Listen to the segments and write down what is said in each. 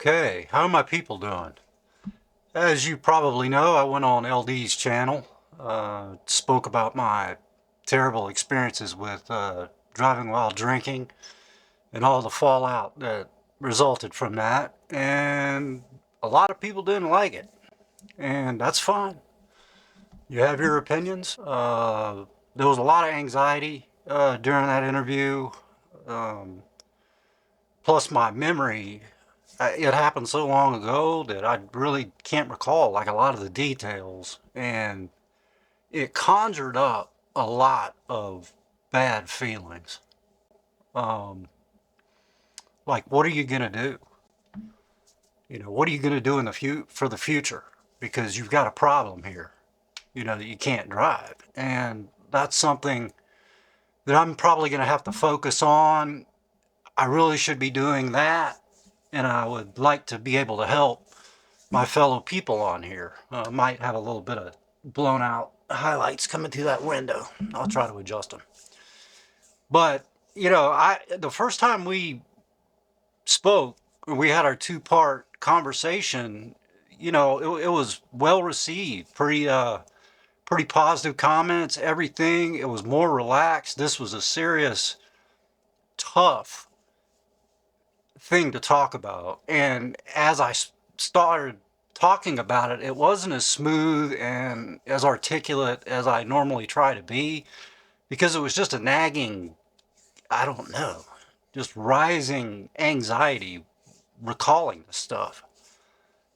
Okay, how are my people doing? As you probably know, I went on LD's channel, spoke about my terrible experiences with driving while drinking and all the fallout that resulted from that. And a lot of people didn't like it, and that's fine. You have your opinions. There was a lot of anxiety during that interview. Um, Plus, my memory, it happened so long ago that I really can't recall like a lot of the details, and it conjured up a lot of bad feelings. Um, like, what are you gonna do? What are you gonna do in for the future? Because you've got a problem here. That you can't drive, and that's something that I'm probably gonna have to focus on. I really should be doing that, and I would like to be able to help my fellow people on here. Might have a little bit of blown out highlights coming through that window. I'll try to adjust them. But, the first time we spoke, we had our two-part conversation, it was well received, pretty positive comments, everything. It was more relaxed. This was a serious, tough thing to talk about. And as I started talking about it, it wasn't as smooth and as articulate as I normally try to be, because it was just a nagging, I don't know, just rising anxiety recalling the stuff.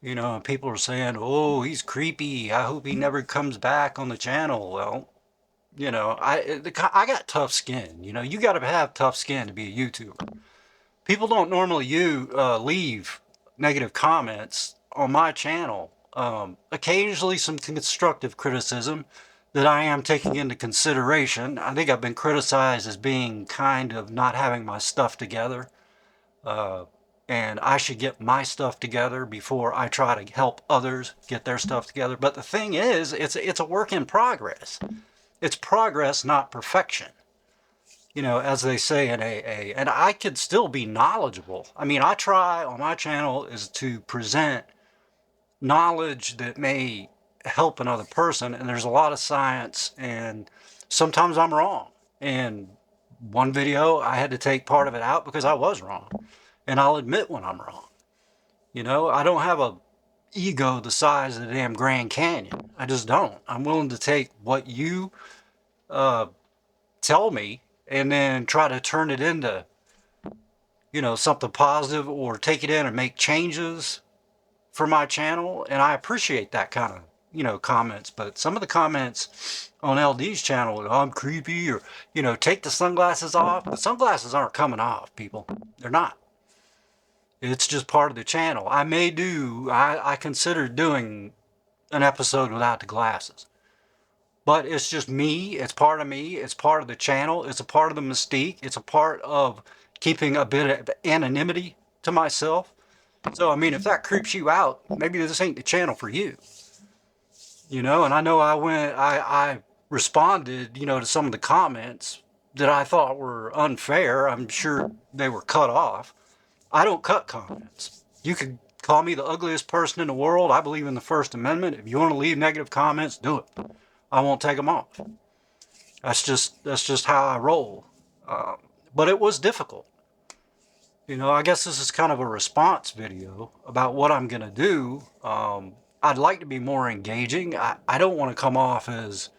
And people are saying, oh, he's creepy. I hope he never comes back on the channel. Well, I got tough skin. You got to have tough skin to be a YouTuber. People don't normally leave negative comments on my channel. Occasionally some constructive criticism that I am taking into consideration. I think I've been criticized as being kind of not having my stuff together. And I should get my stuff together before I try to help others get their stuff together. But the thing is, it's a work in progress. It's progress, not perfection, as they say in AA. And I could still be knowledgeable. I mean, I try on my channel is to present knowledge that may help another person. And there's a lot of science, and sometimes I'm wrong. And one video, I had to take part of it out because I was wrong. And I'll admit when I'm wrong. I don't have a ego the size of the damn Grand Canyon. I just don't. I'm willing to take what you tell me and then try to turn it into, something positive, or take it in and make changes for my channel. And I appreciate that kind of, comments. But some of the comments on LD's channel, I'm creepy, or, take the sunglasses off. The sunglasses aren't coming off, people. They're not. It's just part of the channel. I considered doing an episode without the glasses. But it's just me. It's part of me. It's part of the channel. It's a part of the mystique. It's a part of keeping a bit of anonymity to myself. So, I mean, if that creeps you out, maybe this ain't the channel for you. And I know I responded, to some of the comments that I thought were unfair. I'm sure they were cut off. I don't cut comments. You could call me the ugliest person in the world. I believe in the First Amendment. If you want to leave negative comments, do it. I won't take them off. That's just how I roll. But it was difficult. I guess this is kind of a response video about what I'm going to do. I'd like to be more engaging. I don't want to come off as,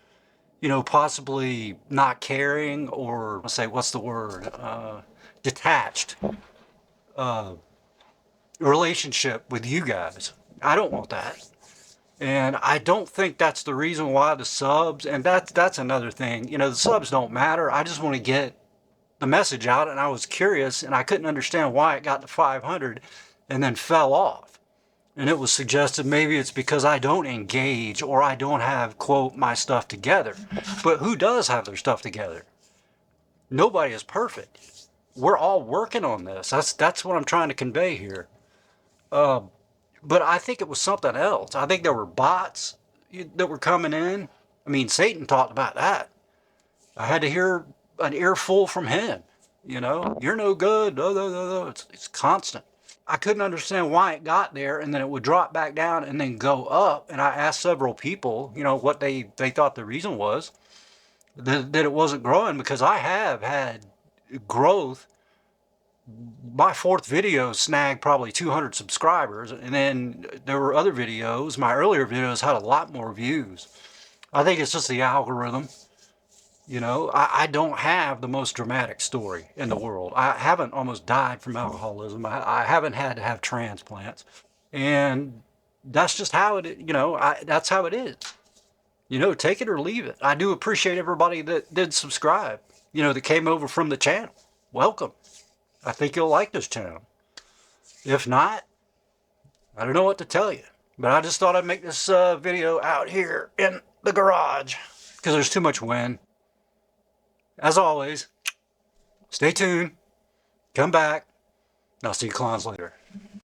possibly not caring, or say, what's the word? Detached. Relationship with you guys. I don't want that. And I don't think that's the reason why the subs, and that's another thing. The subs don't matter. I just want to get the message out, and I was curious, and I couldn't understand why it got to 500 and then fell off. And it was suggested maybe it's because I don't engage, or I don't have, quote, my stuff together. But who does have their stuff together? Nobody is perfect. We're all working on this. That's what I'm trying to convey here. But I think it was something else. I think there were bots that were coming in. I mean, Satan talked about that. I had to hear an earful from him. You're no good. It's constant. I couldn't understand why it got there and then it would drop back down and then go up. And I asked several people, you know, what they thought the reason was that it wasn't growing, because I have had growth. My fourth video snagged probably 200 subscribers, and then there were other videos. My earlier videos had a lot more views. I think it's just the algorithm. You know, I don't have the most dramatic story in the world. I haven't almost died from alcoholism. I haven't had to have transplants. And that's just how it, you know, that's how it is. You know, take it or leave it. I do appreciate everybody that did subscribe, you know, that came over from the channel. Welcome. I think you'll like this channel. If not, I don't know what to tell you. But I just thought I'd make this video out here in the garage because there's too much wind. As always, stay tuned, come back, and I'll see you clowns later.